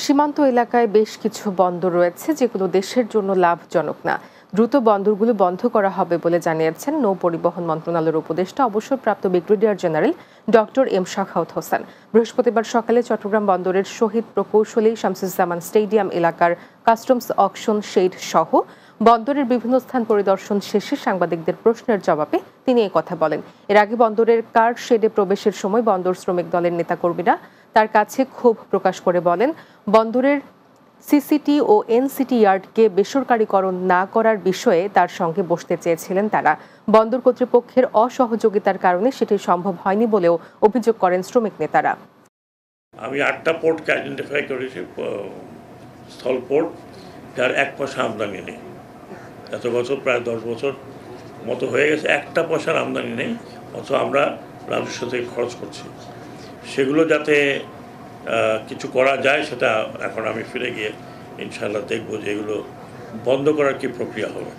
সীমান্ত এলাকায় বেশ কিছু বন্দর রয়েছে যেগুলো দেশের জন্য লাভজনক না। দ্রুত বন্দরগুলো বন্ধ করা হবে বলে জানিয়েছেন নৌ পরিবহন মন্ত্রণালয়ের উপদেষ্টা অবসরপ্রাপ্ত brigadier general doctor M Shakhawat Hossain. বৃহস্পতিবার সকালে চট্টগ্রাম বন্দরের শহীদ প্রকৌশলী শামসুজ্জামান স্টেডিয়াম এলাকার কাস্টমস অকশন শেড সহ বন্দরের বিভিন্ন স্থান পরিদর্শন শেষে সাংবাদিকদের প্রশ্নের জবাবে তিনি এই কথা বলেন। এর আগে বন্দরের কার শেডে প্রবেশের সময় বন্দর শ্রমিক দলের নেতাকর্মীরা তার কাছে ক্ষোভ প্রকাশ করে বলেন, বন্দরের সিসিটি ও এনসিটি ইয়ার্ডকে বেসরকারীকরণ না করার বিষয়ে তার সঙ্গে বসতে চেয়েছিলেন তারা। বন্দর কর্তৃপক্ষের অসহযোগিতার কারণে সেটি সম্ভব হয়নি বলেও অভিযোগ করেন শ্রমিক নেতারা। আমি 8টা পোর্টকে আইডেন্টিফাই করেছি, স্থল পোর্ট যার 1 পয়সা আমদানি নেই। এত বছর প্রায় 10 বছর মতো হয়ে গেছে, 1টা পয়সার আমদানি নেই, অথচ আমরা রাজস্ব থেকে খরচ করছি। সেগুলো যাতে কিছু করা যায় সেটা এখন আমি ফিরে গিয়ে ইনশাআল্লাহ দেখব যে এগুলো বন্ধ করার কি প্রক্রিয়া হবে।